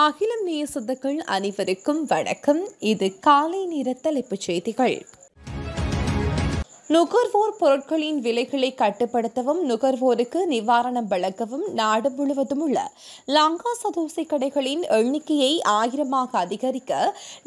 அகிலம் நேசத்துக்கள் அனைவருக்கும் வணக்கம். இது காலை நேர தலைப்புச் செய்திகள். நுகர்வோர் பொருட்களின் விலைகளை கட்டுப்படுத்தவும் நுகர்வோருக்கு நிவாரணம் வழங்கவும் நாடு முழுவதும் உள்ள லங்கா சதோசி கடைகளின் எண்ணிக்கையை 1000ஆக அதிகரிக்க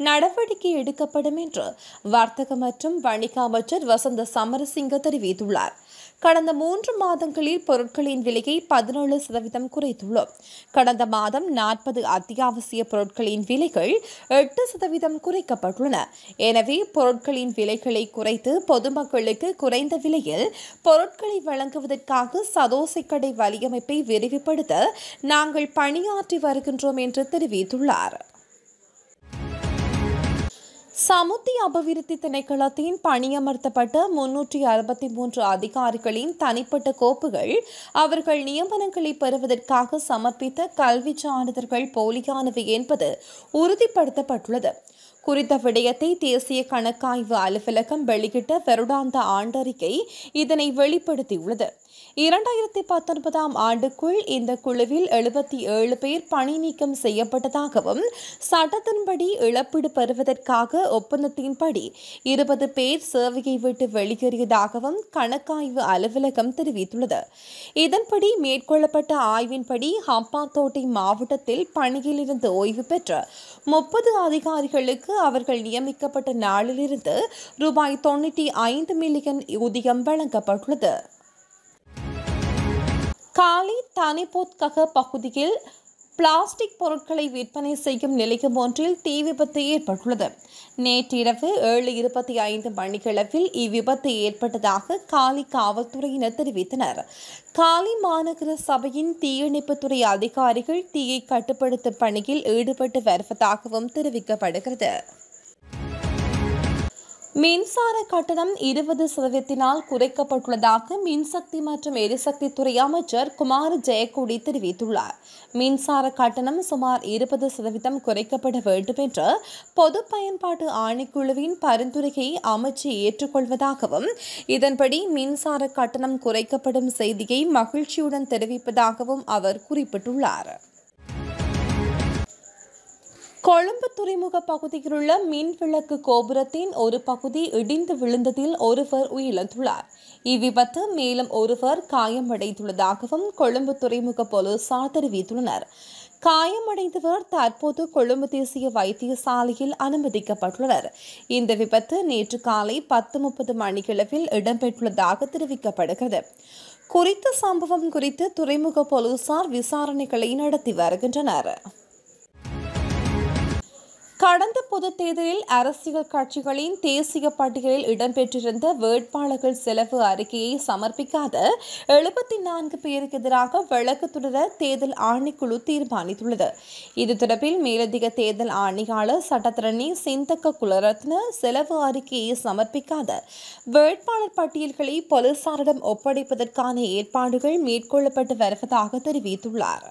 நடவடிக்கை எடுக்கப்படும் என்று வர்த்தக மற்றும் வணிக அமைச்சர் வசந்த சமரசிங்க தெரிவித்துள்ளார். கடந்த 3 மாதங்களில் பொருட்களின் விலையை 17% குறைத்துள்ளோம். கடந்த மாதம் 40 அத்தியாவசிய பொருட்களின் விலைகள் 8% குறைக்கப்பட்டுள்ளன. எனவே பொருட்களின் விலைகளை குறைத்து பொதுமக்களுக்கு குறைந்த விலையில் பொருட்களை வழங்குவதற்காக சதோசை கடை வலையமைப்பை விரிவுபடுத்த நாங்கள் பணியாற்றி வருகின்றோம் என்று தெரிவித்துள்ளார். சமுத்தி அபிவிருத்தி திணைக்களத்தின் பணியமர்த்தப்பட்ட 363 அதிகாரிகளின் தனிப்பட்ட கோப்புகள் அவர்கள் நியமனங்களை பெறுவதற்காக சமர்ப்பித்த கல்வி சான்றிதழ்கள் போலியானவை என்பது உறுதிப்படுத்தப்பட்டுள்ளது. குறித்த விடயத்தை தேசிய கணக்காய்வு அலுவலகம் வெளியிட்ட வருடாந்த ஆண்டறிக்கை இதனை வெளிப்படுத்தியுள்ளது. 2019ஆம் ஆண்டுக்குள் இந்த குழுவில் 77 பேர் பணி நீக்கம் செய்யப்பட்டதாகவும் சட்டத்தின்படி இழப்பீடு பெறுவதற்காக ஒப்பந்தத்தின்படி 20 பேர் சேவையை விட்டு வெளியேறியதாகவும் கணக்காய்வு அலுவலகம் தெரிவித்துள்ளது. இதன்படி மேற்கொள்ளப்பட்ட ஆய்வின்படி ஹம்பாந்தோட்டை மாவட்டத்தில் பணியில் இருந்து ஓய்வு பெற்ற 30 அதிகாரிகளுக்கு அவர்கள் நியமிக்கப்பட்ட நாளிலிருந்து ரூபாய் 95 மில்லியன் ஊதியம் வழங்கப்பட்டுள்ளது. காலி தனிபோத்கக பகுதியில் பிளாஸ்டிக் பொருட்களை விற்பனை செய்யும் நிலையம் ஒன்றில் தீ விபத்து ஏற்பட்டுள்ளது. நேற்றிரவு 7:25 மணியளவில் இவ்விபத்து ஏற்பட்டதாக காலி காவல்துறையினர் தெரிவித்தனர். காலி மாநகர சபையின் தீயணைப்புத்துறை அதிகாரிகள் தீயை கட்டுப்படுத்தும் பணியில் ஈடுபட்டு வருவதாகவும் தெரிவிக்கப்படுகிறது. மின்சார கட்டணம் 20% குறைக்கப்பட்டுள்ளதாக மின்சக்தி மற்றும் எரிசக்தித்துறை அமைச்சர் குமார் ஜெயக்குடி தெரிவித்துள்ளார். மின்சார கட்டணம் சுமார் 20% குறைக்கப்பட வேண்டும் என்ற பொது பயன்பாட்டு ஆணைக்குழுவின் பரிந்துரையை அமைச்சு ஏற்றுக்கொள்வதாகவும் இதன்படி மின்சார கட்டணம் குறைக்கப்படும் செய்தியை மகிழ்ச்சியுடன் தெரிவிப்பதாகவும் அவர் குறிப்பிட்டுள்ளார். கொழும்பு துறைமுக பகுதியில் உள்ள மின் விளக்கு கோபுரத்தின் ஒரு பகுதி இடிந்து விழுந்ததில் ஒருவர் உயிரிழந்துள்ளார். இவ்விபத்து மேலும் ஒருவர் காயமடைந்துள்ளதாகவும் கொழும்பு துறைமுக போலீசார் தெரிவித்துள்ளனர். காயமடைந்தவர் தற்போது கொழும்பு தேசிய வைத்தியசாலையில் அனுமதிக்கப்பட்டுள்ளனர். இந்த விபத்து நேற்று காலை 10:30 மணியளவில் இடம்பெற்றுள்ளதாக தெரிவிக்கப்படுகிறது. குறித்த சம்பவம் குறித்து துறைமுக போலீசார் விசாரணைகளை நடத்தி வருகின்றனர். கடந்த பொதுத் தேர்தலில் அரசியல் கட்சிகளின் தேசிய பட்டியலில் இடம்பெற்றிருந்த வேட்பாளர்கள் செலவு அறிக்கையை சமர்ப்பிக்காத 74 பேருக்கு எதிராக வழக்கு தொடர தேர்தல் ஆணைக்குழு தீர்மானித்துள்ளது. இது தொடர்பில் மேலதிக தேர்தல் ஆணையாளர் சட்டத்தரணி சிந்தக்க குலரத்ன செலவு அறிக்கையை சமர்ப்பிக்காத வேட்பாளர் பட்டியல்களை போலீசாரிடம் ஒப்படைப்பதற்கான ஏற்பாடுகள் மேற்கொள்ளப்பட்டு வருவதாக தெரிவித்துள்ளார்.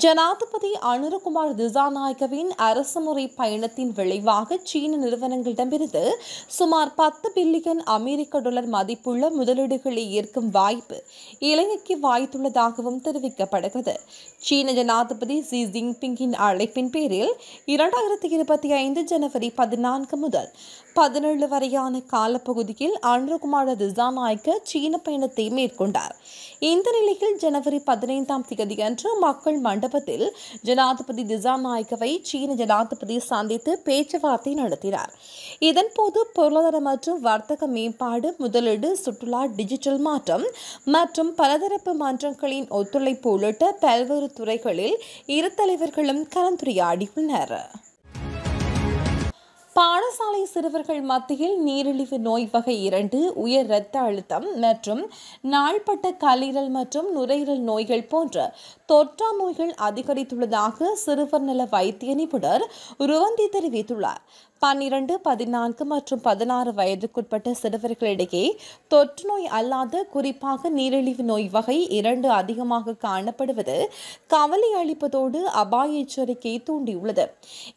ஜனாதிபதி அனுரகுமார் திசாநாயக்கவின் அரசுமுறை பயணத்தின் விளைவாக சீன நிறுவனங்களிடமிருந்து சுமார் 10 பில்லியன் அமெரிக்க டாலர் மதிப்புள்ள முதலீடுகளை ஈர்க்கும் வாய்ப்பு இலங்கைக்கு வாய்த்துள்ளதாகவும் தெரிவிக்கப்படுகிறது. சீன ஜனாதிபதி ஜி ஜின்பிங்கின் அழைப்பின் பேரில் 2025 ஜனவரி 14 முதல் 17 வரையான காலப்பகுதியில் அனுரகுமார் திசாநாயக்க சீன பயணத்தை மேற்கொண்டார். இந்த நிலையில் ஜனவரி 15ஆம் தேதி அன்று மக்கள் மண்டபத்தில் ஜனாதிபதி திசாநாயக்கவை சீன ஜனாதிபதி சந்தித்து பேச்சுவார்த்தை நடத்தினார். இதன்போது பொருளாதார மற்றும் வர்த்தக மேம்பாடு, முதலீடு, சுற்றுலா, டிஜிட்டல் மாற்றம் மற்றும் பலதரப்பு மன்றங்களின் ஒத்துழைப்பு உள்ளிட்ட பல்வேறு துறைகளில் இரு தலைவர்களும் கலந்துரையாடியுள்ளனர். பாடசாலை சிறுவர்கள் மத்தியில் நீரிழிவு நோய் வகை 2, உயர் இரத்த அழுத்தம் மற்றும் நாள்பட்ட கல்லீரல் மற்றும் நுரையீரல் நோய்கள் போன்ற தொற்றா நோய்கள் அதிகரித்துள்ளதாக சிறுவர் நல வைத்திய நிபுணர் ருவந்தி தெரிவித்துள்ளார். 12, 14 மற்றும் 16 வயதுக்குட்பட்ட சிறுவர்களிடையே தொற்று நோய் அல்லாத குறிப்பாக நீரிழிவு நோய் வகை 2 அதிகமாக காணப்படுவது கவலை அளிப்பதோடு அபாய எச்சரிக்கையை தூண்டியுள்ளது.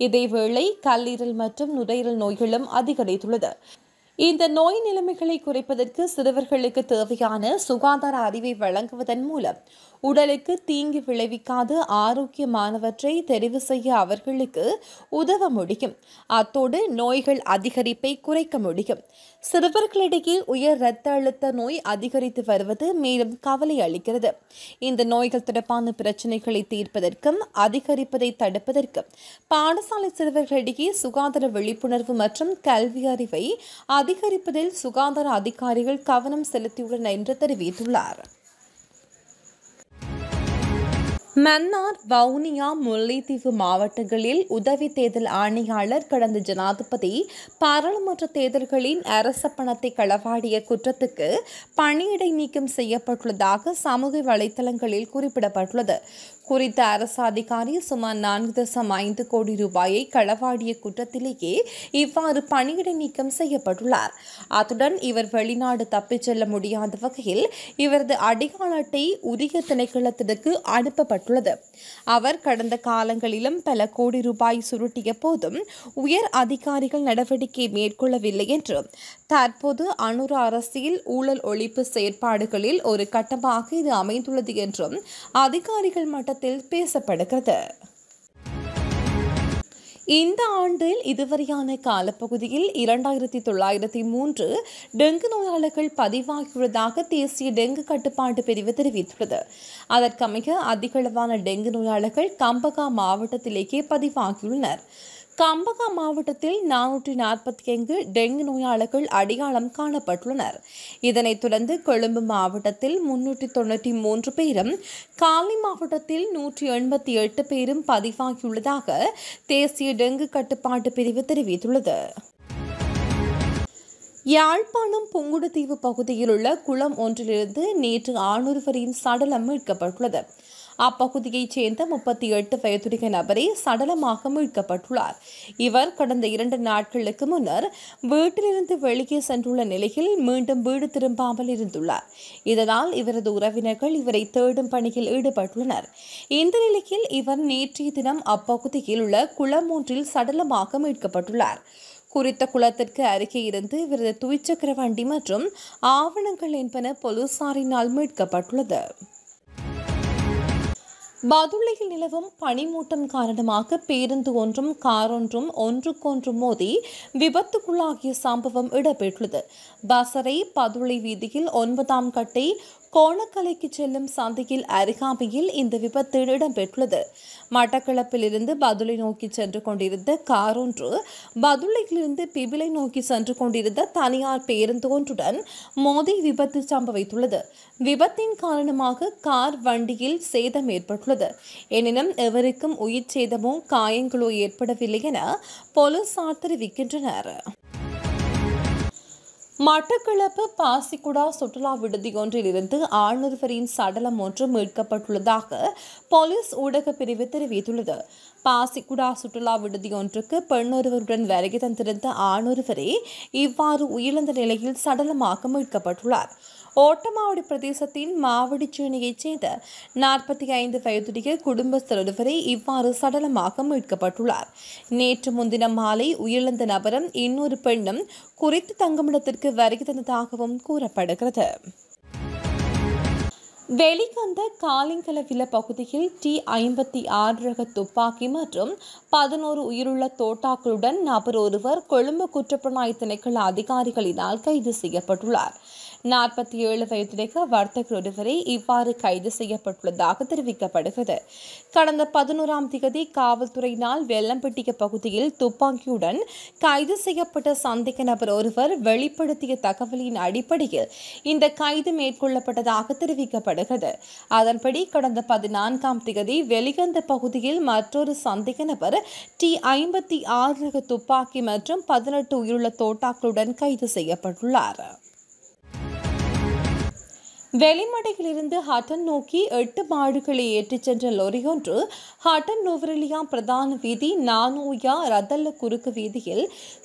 இதேவேளை கல்லீரல் மற்றும் நுரையீரல் நோய்களும் அதிகரித்துள்ளது. இந்த நோய் நிலைமைகளை குறைப்பதற்கு சிறுவர்களுக்கு தேவையான சுகாதார அறிவை வழங்குவதன் மூலம் உடலுக்கு தீங்கு விளைவிக்காத ஆரோக்கியமானவற்றை தெரிவு செய்ய அவர்களுக்கு உதவ முடியும். அத்தோடு நோய்கள் அதிகரிப்பை குறைக்க முடியும். சிறுவர்களிடையே உயர் இரத்த அழுத்த நோய் அதிகரித்து வருவது மேலும் கவலை அளிக்கிறது. இந்த நோய்கள் தொடர்பான பிரச்சினைகளை தீர்ப்பதற்கும் அதிகரிப்பதை தடுப்பதற்கும் பாடசாலை சிறுவர்களிடையே சுகாதார விழிப்புணர்வு மற்றும் கல்வி அறிவை அதிகரிப்பதில் சுகாதார அதிகாரிகள் கவனம் செலுத்தியுள்ளனர் என்று தெரிவித்துள்ளார். மன்னார், வவுனியா, முல்லைத்தீவு மாவட்டங்களில் உதவி தேர்தல் ஆணையாளர் கடந்த ஜனாதிபதி பாராளுமன்ற தேர்தல்களின் அரச பணத்தை களவாடிய குற்றத்துக்கு பணியிடை நீக்கம் செய்யப்பட்டுள்ளதாக சமூக வலைதளங்களில் குறிப்பிடப்பட்டுள்ளது. குறித்த அரசு அதிகாரி சுமார் 4.5 கோடி ரூபாயை களவாடிய குற்றத்திலேயே இவ்வாறு பணியிடை நீக்கம் செய்யப்பட்டுள்ளார். அத்துடன் இவர் வெளிநாடு தப்பிச் செல்ல முடியாத வகையில் இவரது அடையாள அட்டை உரிய திணைக்களத்திற்கு அனுப்பப்பட்டுள்ளது. அவர் கடந்த காலங்களிலும் பல கோடி ரூபாய் சுருட்டிய போதும் உயர் அதிகாரிகள் நடவடிக்கை மேற்கொள்ளவில்லை என்றும் தற்போது அனுர அரசியல் ஊழல் ஒழிப்பு செயற்பாடுகளில் ஒரு கட்டமாக இது அமைந்துள்ளது என்றும் அதிகாரிகள் மட்டத்தில் பேசப்படுகிறது. இந்த ஆண்டில் இதுவரையான காலப்பகுதியில் 2903 டெங்கு நோயாளர்கள் பதிவாகியுள்ளதாக தேசிய டெங்கு கட்டுப்பாட்டு பிரிவு தெரிவித்துள்ளது. அதற்கமைய அதிகளவான டெங்கு நோயாளர்கள் கம்பகா மாவட்டத்திலேயே பதிவாகியுள்ளனர். கம்பகா மாவட்டத்தில் 445 டெங்கு நோயாளர்கள் அடையாளம் காணப்பட்டுள்ளனர். இதனைத் தொடர்ந்து கொழும்பு மாவட்டத்தில் 393 பேரும், காலி மாவட்டத்தில் 188 பேரும் பதிவாகியுள்ளதாக தேசிய டெங்கு கட்டுப்பாட்டு பிரிவு தெரிவித்துள்ளது. யாழ்ப்பாணம் புங்குடுதீவு பகுதியில் உள்ள குளம் ஒன்றிலிருந்து நேற்று ஆணொருவரின் சடலம் மீட்கப்பட்டுள்ளது. அப்பகுதியைச் சேர்ந்த 38 வயதுடைய நபரே சடலமாக மீட்கப்பட்டுள்ளார். இவர் கடந்த 2 நாட்களுக்கு முன்னர் வீட்டிலிருந்து வெளியே சென்றுள்ள நிலையில் மீண்டும் வீடு திரும்பாமல் இருந்துள்ளார். இதனால் இவரது உறவினர்கள் இவரை தேடும் பணியில் ஈடுபட்டுள்ளனர். இந்த நிலையில் இவர் நேற்றைய தினம் அப்பகுதியில் உள்ள குளம் ஒன்றில் சடலமாக மீட்கப்பட்டுள்ளார். குறித்த குளத்திற்கு அருகே இருந்து இவரது துவிச்சக்கர வண்டி மற்றும் ஆவணங்கள் என்பன போலீசாரினால் மீட்கப்பட்டுள்ளது. பதுளையில் நிலவும் பனிமூட்டம் காரணமாக பேருந்து ஒன்றும் காரொன்றும் ஒன்றுக்கொன்று மோதி விபத்துக்குள்ளாகிய சம்பவம் இடம்பெற்றுள்ளது. பசறை பதுளை வீதியில் 9ஆம் கட்டை கோணக்கலைக்கு செல்லும் சந்தையில் அருகாமையில் இந்த விபத்து இடம்பெற்றுள்ளது. மட்டக்களப்பிலிருந்து பதுளை நோக்கி சென்று கொண்டிருந்த கார் ஒன்று பதுளையிலிருந்து பிபிலை நோக்கி சென்று கொண்டிருந்த தனியார் பேருந்து ஒன்றுடன் மோதி விபத்து சம்பவித்துள்ளது. விபத்தின் காரணமாக கார் வண்டியில் சேதம் ஏற்பட்டுள்ளது. எனினும் எவருக்கும் உயிர் சேதமோ காயங்களோ ஏற்படவில்லை என போலீசார் தெரிவிக்கின்றனர். மட்டக்களப்பு பாசிக்குடா சுற்றுலா விடுதி ஒன்றில் இருந்து ஆணொருவரின் சடலம் ஒன்று மீட்கப்பட்டுள்ளதாக போலீஸ் ஊடகப் பிரிவு தெரிவித்துள்ளது. பாசிக்குடா சுற்றுலா விடுதி ஒன்றுக்கு பெண்ணொருவருடன் வருகை தந்திருந்த ஆணொருவரே இவ்வாறு உயிரிழந்த நிலையில் சடலமாக மீட்கப்பட்டுள்ளார். ஓட்டமாவடி பிரதேசத்தின் மாவடிச்சேனையைச் சேர்ந்த 45 வயதுடைய குடும்பஸ்தர் ஒருவரை இவ்வாறு சடலமாக மீட்கப்பட்டுள்ளார். நேற்று முன்தினம் மாலை உயிரிழந்த நபரும் இன்னொரு பெண்ணும் குறித்து தங்குமிடத்திற்கு வருகை தந்ததாகவும் கூறப்படுகிறது. வெளிவந்த காலிங்கலவில பகுதியில் T56 ரக துப்பாக்கி மற்றும் 11 உயிருள்ள தோட்டாக்களுடன் நபர் ஒருவர் கொழும்பு குற்றப்புலனாய்வு திணைக்கள அதிகாரிகளினால் கைது செய்யப்பட்டுள்ளார். 47 வயதுடைய வர்த்தகர் ஒருவரை இவ்வாறு கைது செய்யப்பட்டுள்ளதாக தெரிவிக்கப்படுகிறது. கடந்த 11ஆம் தேதி காவல்துறையினால் வெள்ளம்பட்டிய பகுதியில் துப்பாக்கியுடன் கைது செய்யப்பட்ட சந்தேக நபர் ஒருவர் வெளிப்படுத்திய தகவலின் அடிப்படையில் இந்த கைது மேற்கொள்ளப்பட்டதாக தெரிவிக்கப்படுகிறது. அதன்படி கடந்த 14ஆம் தேதி வெளிகந்த பகுதியில் மற்றொரு சந்தேக நபர் T56 ரக துப்பாக்கி மற்றும் 18 உயிருள்ள தோட்டாக்களுடன் கைது செய்யப்பட்டுள்ளார். வெளிமடையிலிருந்து ஹட்டன் நோக்கி 8 மாடுகளை ஏற்றிச் சென்ற லொரி ஒன்று ஹட்டன் நுவரெலியா பிரதான வீதி நானோயா ரதல்ல குறுக்கு வீதியில்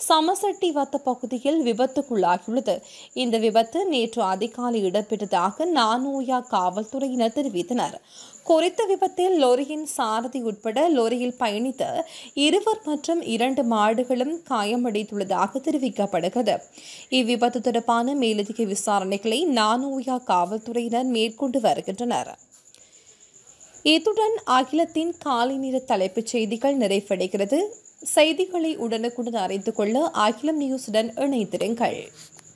சமசட்டி வத்த பகுதியில் விபத்துக்குள்ளாகியுள்ளது. இந்த விபத்து நேற்று அதிகாலை இடம்பெற்றதாக நானோயா காவல்துறையினர் தெரிவித்தனர். குறித்த விபத்தில் லொரியின் சாரதி உட்பட லொரியில் பயணித்த இருவர் மற்றும் 2 மாடுகளும் காயமடைந்துள்ளதாக தெரிவிக்கப்படுகிறது. இவ்விபத்து தொடர்பான மேலதிக விசாரணைகளை நானோயா காவல்துறையினர் மேற்கொண்டு வருகின்றனர். இத்துடன் அகிலத்தின் காலை நேர தலைப்புச் செய்திகள் நிறைவடைகிறது. செய்திகளை உடனுக்குடன் அறிந்து கொள்ள அகிலம் நியூஸுடன் இணைந்திருங்கள்.